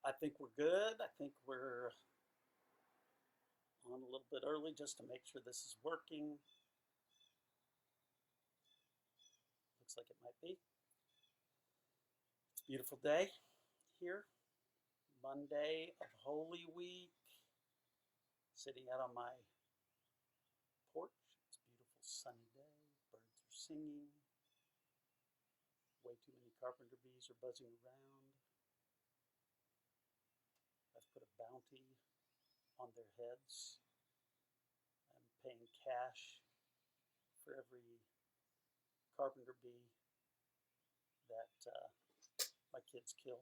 I think we're good. I think we're on a little bit early just to make sure this is working. Looks like it might be. It's a beautiful day here. Monday of Holy Week. Sitting out on my porch. It's a beautiful sunny day. Birds are singing. Way too many carpenter bees are buzzing around. I've put a bounty on their heads. I'm paying cash for every carpenter bee that my kids kill.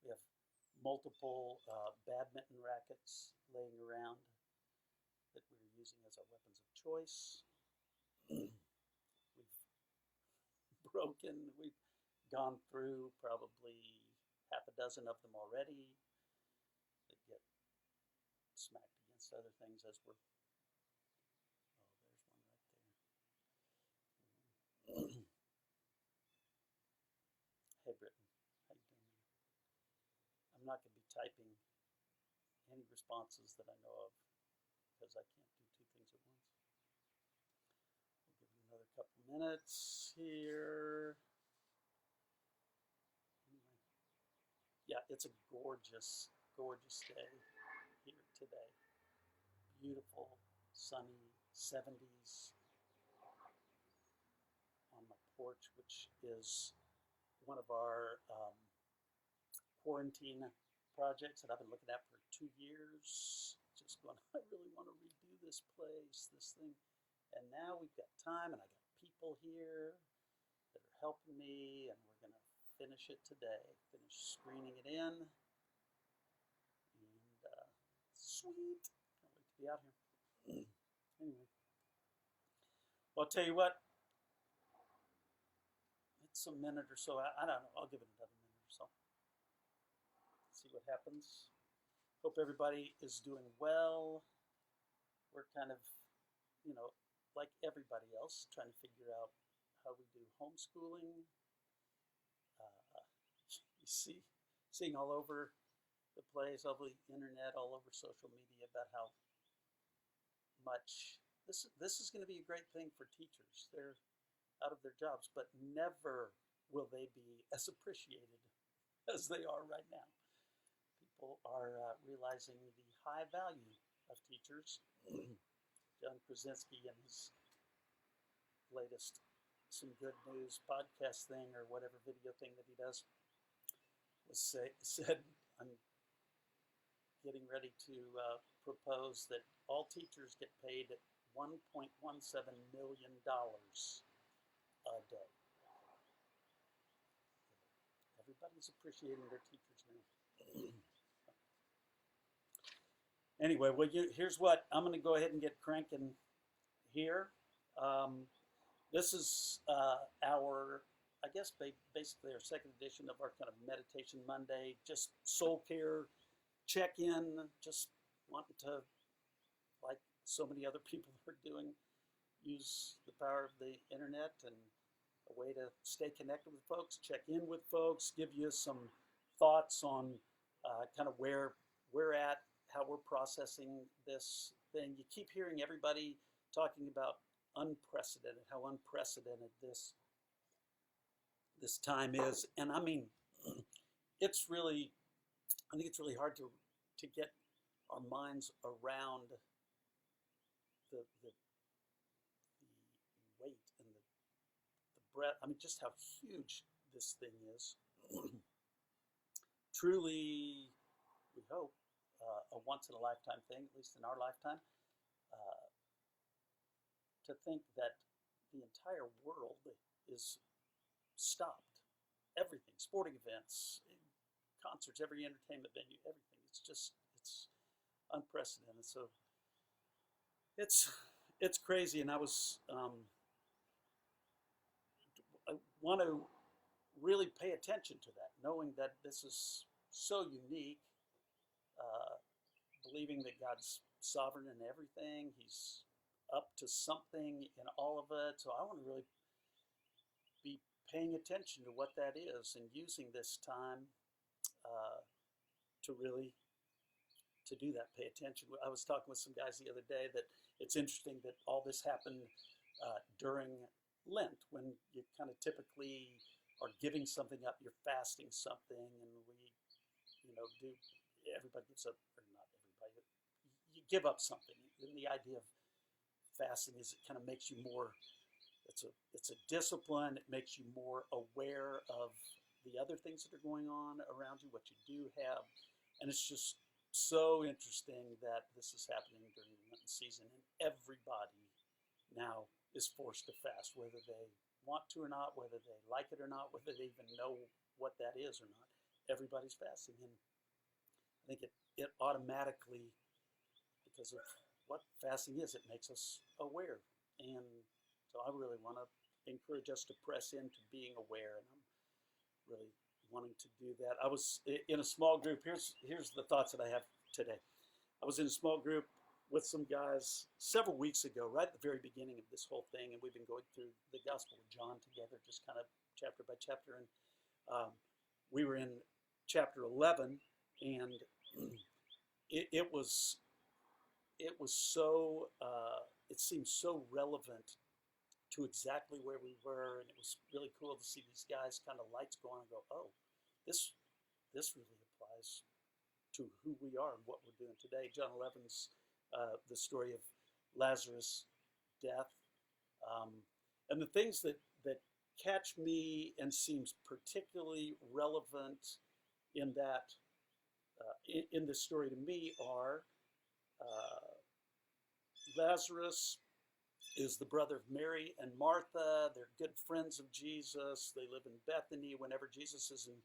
We have multiple badminton rackets laying around that we're using as our weapons of choice. We've we've gone through probably half a dozen of them already that get smacked against other things as we're. Oh, there's one right there. Hey, Britton, how you doing? I'm not going to be typing any responses that I know of because I can't do two things at once. We'll give it another couple minutes here. Anyway, yeah, it's a gorgeous, gorgeous day here today. Beautiful, sunny 70s on my porch, which is one of our quarantine projects that I've been looking at for 2 years. Just going, I really want to redo this place, this thing. And now we've got time, and I got people here that are helping me, and we're going to finish it today. Finish screening it in. And sweet. Can't wait to be out here. Anyway. Well, I'll tell you what. It's a minute or so. I don't know. I'll give it another minute or so. See what happens. Hope everybody is doing well. We're kind of, like everybody else, trying to figure out how we do homeschooling. You seeing all over the place, all over the internet, all over social media about how much this is going to be a great thing for teachers. They're out of their jobs, but never will they be as appreciated as they are right now. People are realizing the high value of teachers. John Krasinski in his latest Some Good News podcast thing or whatever video thing that he does said, I'm getting ready to propose that all teachers get paid $1.17 million a day. Everybody's appreciating their teachers now. Anyway, well, here's what I'm going to go ahead and get cranking here. This is our, I guess, basically our second edition of our kind of Meditation Monday, just soul care check-in, just wanting to, like so many other people are doing, use the power of the internet and a way to stay connected with folks, check in with folks, give you some thoughts on kind of where we're at, how we're processing this thing. You keep hearing everybody talking about unprecedented, how unprecedented this time is. And I mean, I think it's really hard to get our minds around the weight and the breadth. I mean, just how huge this thing is. Truly, we hope, a once-in-a-lifetime thing, at least in our lifetime, to think that the entire world is stopped. Everything, sporting events, concerts, every entertainment venue, everything. It's unprecedented. So it's crazy, and I want to really pay attention to that, knowing that this is so unique, believing that God's sovereign in everything. He's up to something in all of it. So I want to really be paying attention to what that is and using this time to really to do that, pay attention. I was talking with some guys the other day that it's interesting that all this happened during Lent, when you kind of typically are giving something up, you're fasting something, and do, everybody gives up, or not everybody, you give up something. And the idea of fasting is it kind of makes you more, it's a discipline, it makes you more aware of the other things that are going on around you, what you do have, and it's just so interesting that this is happening during the Lenten season, and everybody now is forced to fast, whether they want to or not, whether they like it or not, whether they even know what that is or not. Everybody's fasting, and I think it automatically, because of what fasting is, it makes us aware, and so I really want to encourage us to press into being aware, and I'm really wanting to do that. I was in a small group. Here's the thoughts that I have today. I was in a small group with some guys several weeks ago, right at the very beginning of this whole thing, and we've been going through the Gospel of John together, just kind of chapter by chapter, and we were in chapter 11, and it was so it seemed so relevant to exactly where we were, and it was really cool to see these guys kind of lights go on and go, oh, this really applies to who we are and what we're doing today. John 11's the story of Lazarus' death, and the things that catch me and seems particularly relevant in that in this story to me are Lazarus is the brother of Mary and Martha. They're good friends of Jesus. They live in Bethany. Whenever Jesus is in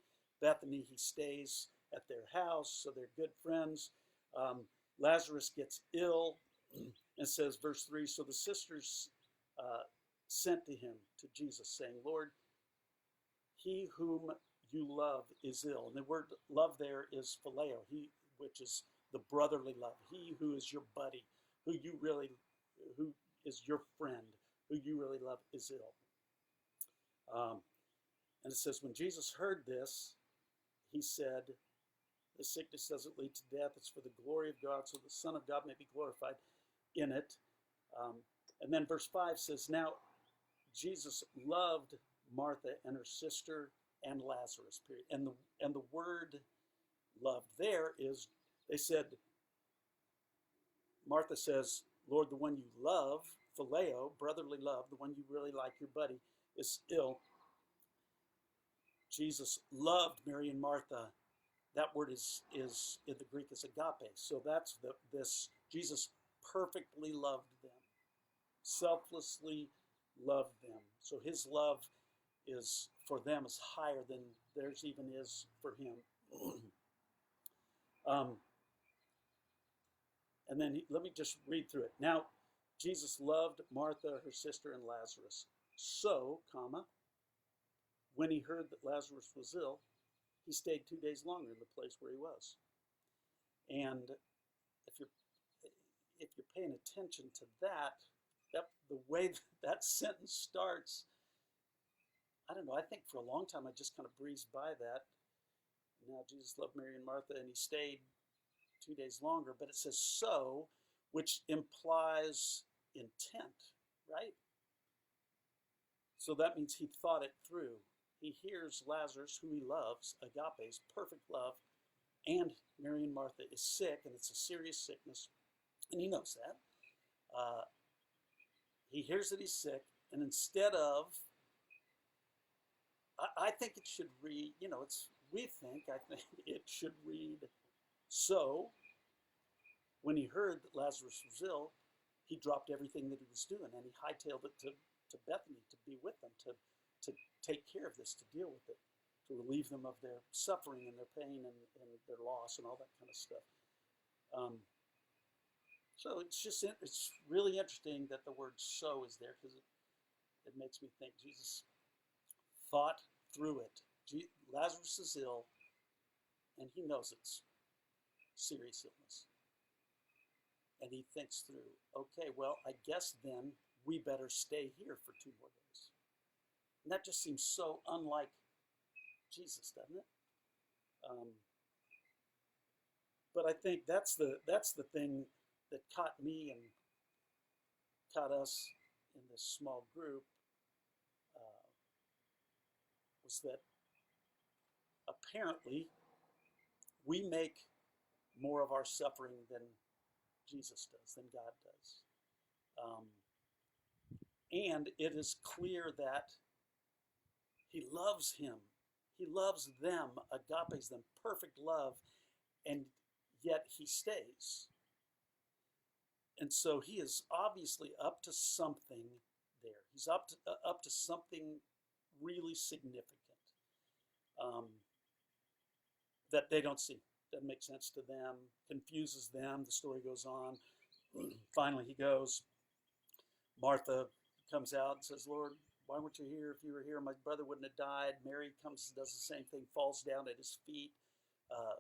Bethany, he stays at their house, so they're good friends. Lazarus gets ill, and says, verse 3, so the sisters sent to him, to Jesus, saying, Lord, he whom you love is ill. And the word love there is phileo, which is the brotherly love. He who is your buddy, who is your friend, who you really love, is ill. And it says, when Jesus heard this, he said, the sickness doesn't lead to death. It's for the glory of God, so the Son of God may be glorified in it. And then verse 5 says, now Jesus loved Martha and her sister and Lazarus, period. And the word loved there is, they said, Martha says, Lord, the one you love, phileo, brotherly love, the one you really like, your buddy, is ill. Jesus loved Mary and Martha. That word is in the Greek is agape. So that's this, Jesus perfectly loved them, selflessly loved them. So his love is for them is higher than theirs even is for him. And then let me just read through it. Now, Jesus loved Martha, her sister, and Lazarus. So, when he heard that Lazarus was ill, he stayed 2 days longer in the place where he was. And if you're paying attention to that the way that sentence starts, I don't know, I think for a long time I just kind of breezed by that. Now Jesus loved Mary and Martha, and he stayed 2 days longer, but it says so, which implies intent, right? So that means he thought it through. He hears Lazarus, who he loves, agape's perfect love, and Mary and Martha is sick, and it's a serious sickness, and he knows that. He hears that he's sick, and instead of, I think it should read, I think it should read, so, when he heard that Lazarus was ill, he dropped everything that he was doing, and he hightailed it to Bethany to be with them, to take care of this, to deal with it, to relieve them of their suffering and their pain and their loss and all that kind of stuff. So it's really interesting that the word so is there, because it makes me think Jesus thought through it. Lazarus is ill, and he knows it's serious illness. And he thinks through, okay, well, I guess then we better stay here for 2 more days. And that just seems so unlike Jesus, doesn't it? but I think that's the thing that caught me and caught us in this small group, uh, was that apparently we make more of our suffering than Jesus does, than God does. Um, and it is clear that he loves him. He loves them, agapes them, perfect love, and yet he stays. And so he is obviously up to something there. He's up to something really significant, um, that they don't see. Doesn't make sense to them, confuses them. The story goes on. Finally, he goes. Martha comes out and says, Lord, why weren't you here? If you were here, my brother wouldn't have died. Mary comes and does the same thing, falls down at his feet, uh,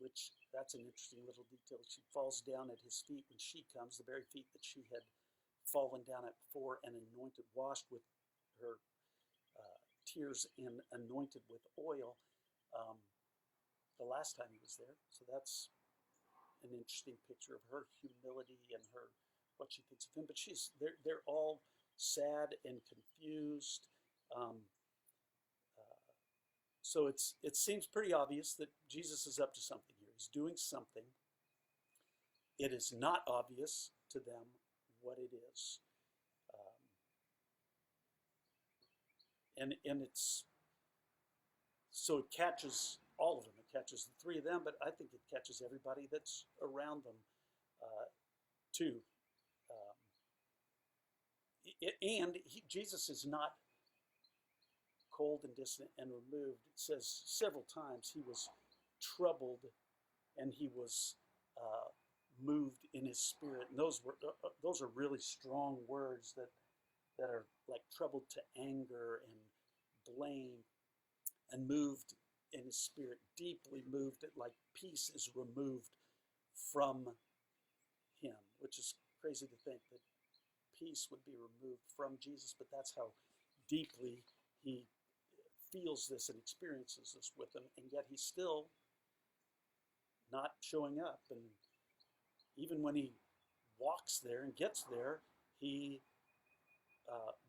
which that's an interesting little detail. She falls down at his feet when she comes, the very feet that she had fallen down at before, and anointed, washed with her tears and anointed with oil, um, the last time he was there. So that's an interesting picture of her humility and her what she thinks of him. But they're all sad and confused. Um, so it seems pretty obvious that Jesus is up to something here. He's doing something. It is not obvious to them what it is. And it's so it catches all of them. It catches the three of them, but I think it catches everybody that's around them too. Um, Jesus is not cold and distant and removed. It says several times he was troubled and he was moved in his spirit. And those are really strong words that are like troubled to anger and blame, and moved in his spirit, deeply moved. Like peace is removed from him, which is crazy to think that peace would be removed from Jesus, but that's how deeply he feels this and experiences this with him, and yet he's still not showing up. And even when he walks there and gets there, he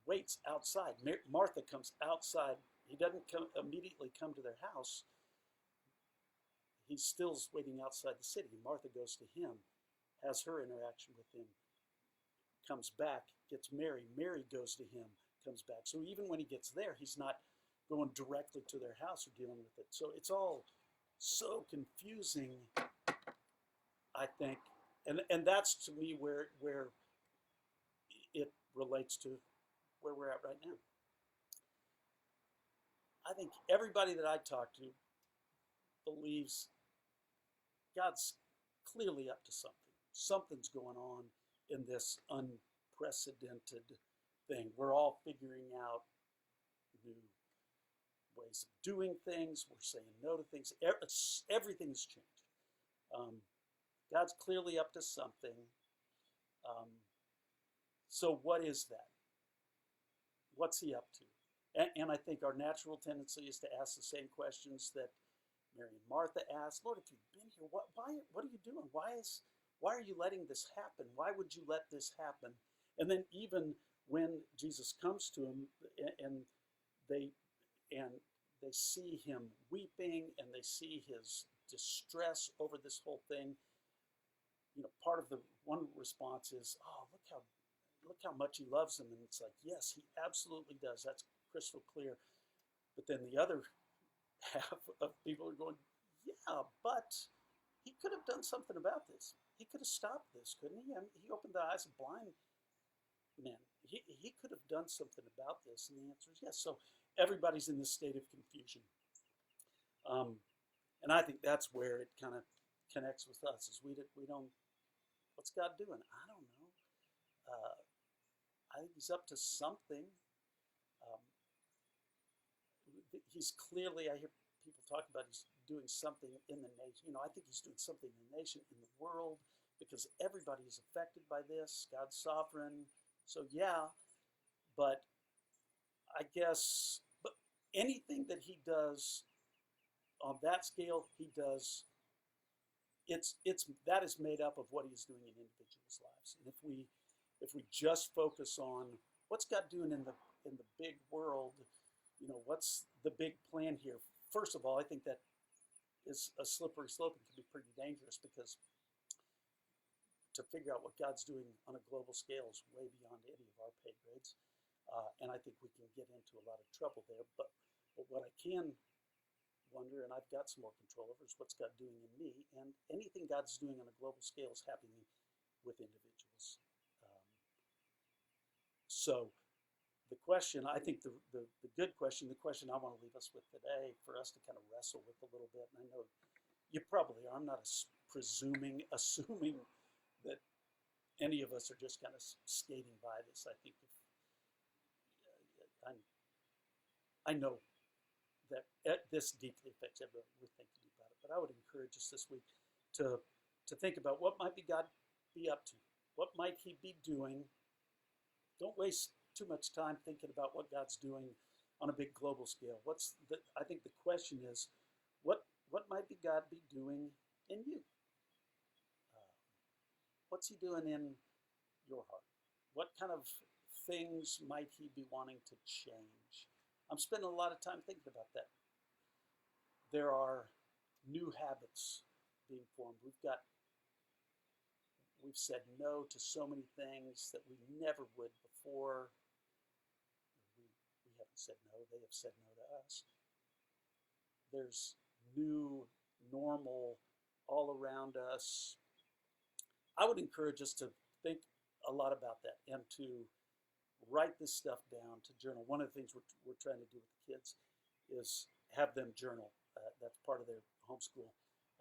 waits outside. Martha comes outside. He doesn't immediately come to their house. He's still waiting outside the city. Martha goes to him, has her interaction with him, comes back, gets Mary. Mary goes to him, comes back. So even when he gets there, he's not going directly to their house or dealing with it. So it's all so confusing, I think. And that's to me where it relates to where we're at right now. I think everybody that I talk to believes God's clearly up to something. Something's going on in this unprecedented thing. We're all figuring out new ways of doing things. We're saying no to things. Everything has changed. God's clearly up to something. So what is that? What's he up to? And I think our natural tendency is to ask the same questions that Mary and Martha asked. Lord, if you've been here, what are you doing? Why are you letting this happen? Why would you let this happen? And then even when Jesus comes to him and they see him weeping and they see his distress over this whole thing, part of the one response is, oh, look how much he loves him. And it's like, yes, he absolutely does. That's crystal clear. But then the other half of people are going, yeah, but he could have done something about this. He could have stopped this, couldn't he? I mean, he opened the eyes of blind men. He could have done something about this. And the answer is yes. So everybody's in this state of confusion. And I think that's where it kind of connects with us, is we don't, what's God doing? I don't know. I think he's up to something. He's clearly, I hear people talk about he's doing something in the nation. I think he's doing something in the nation, in the world, because everybody is affected by this. God's sovereign. So yeah, but I guess anything that he does on that scale, he does that is made up of what He's doing in individuals' lives. And if we just focus on what's God doing in the big world, what's the big plan here? First of all, I think that is a slippery slope and can be pretty dangerous, because to figure out what God's doing on a global scale is way beyond any of our pay grades. And I think we can get into a lot of trouble there. But what I can wonder, and I've got some more control over, is what's God doing in me. And anything God's doing on a global scale is happening with individuals. So the question, I think the good question, the question I want to leave us with today, for us to kind of wrestle with a little bit, and I know you probably are, I'm not assuming that any of us are just kind of skating by this. I think I know that this deeply affects everyone we're thinking about it. But I would encourage us this week to think about what might God be up to. What might He be doing? Don't waste too much time thinking about what God's doing on a big global scale. I think the question is, what might God be doing in you? What's He doing in your heart? What kind of things might He be wanting to change? I'm spending a lot of time thinking about that. There are new habits being formed. We've said no to so many things that we never would before. We haven't said no, they have said no to us. There's new normal all around us. I would encourage us to think a lot about that and to write this stuff down, to journal. One of the things we're trying to do with the kids is have them journal. That's part of their homeschool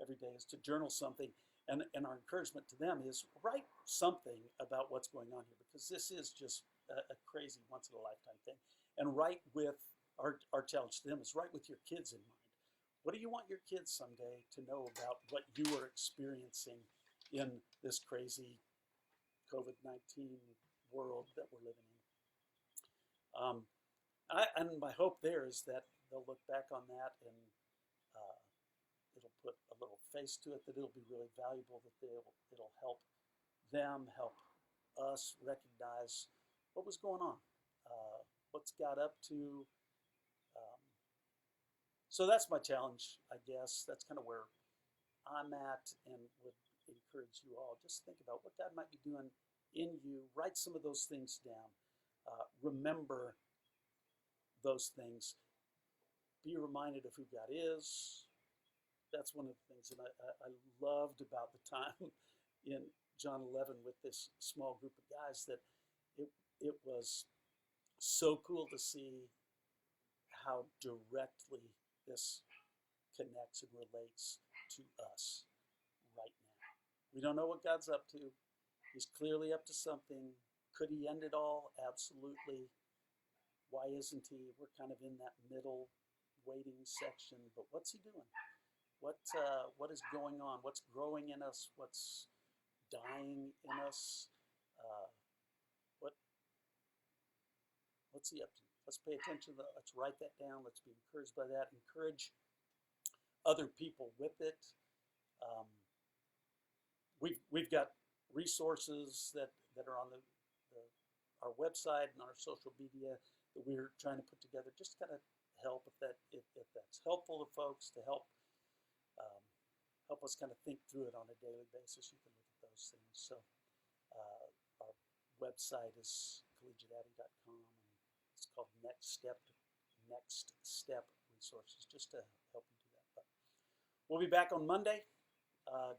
every day, is to journal something. And our encouragement to them is write something about what's going on here, because this is just a crazy once-in-a-lifetime thing. And write with, our challenge to them is write with your kids in mind. What do you want your kids someday to know about what you are experiencing in this crazy COVID-19 world that we're living in? And my hope there is that they'll look back on that and it'll put a little face to it, that it'll be really valuable, that it'll help them, help us recognize what was going on, what's God up to. So that's my challenge, I guess. That's kind of where I'm at, and would encourage you all. Just think about what God might be doing in you. Write some of those things down. Remember those things. Be reminded of who God is. That's one of the things that I loved about the time in John 11 with this small group of guys, that it was so cool to see how directly this connects and relates to us right now. We don't know what God's up to. He's clearly up to something. Could He end it all? Absolutely. Why isn't He? We're kind of in that middle waiting section, but what's He doing? What is going on? What's growing in us? What's dying in us? What's He up to? Let's pay attention to that. Let's write that down. Let's be encouraged by that. Encourage other people with it. We've got resources that are on our website and our social media that we're trying to put together, just to kind of help if that's helpful to folks, to help us kind of think through it on a daily basis. You can look at those things. So our website is collegiateabbey.com, and it's called Next Step Resources, just to help you do that. But we'll be back on Monday.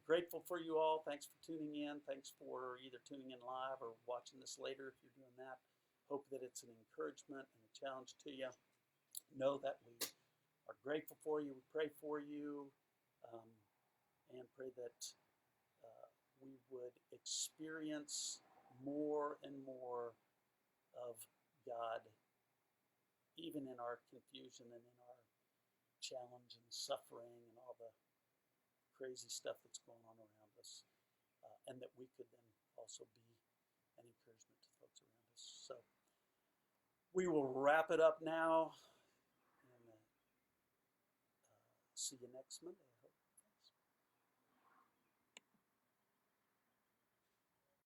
Grateful for you all. Thanks for tuning in. Thanks for either tuning in live or watching this later if you're doing that. Hope that it's an encouragement and a challenge to you. Know that we are grateful for you. We pray for you, and pray that we would experience more and more of God, even in our confusion and in our challenge and suffering and all the crazy stuff that's going on around us, and that we could then also be an encouragement to folks around us. So we will wrap it up now, and see you next Monday.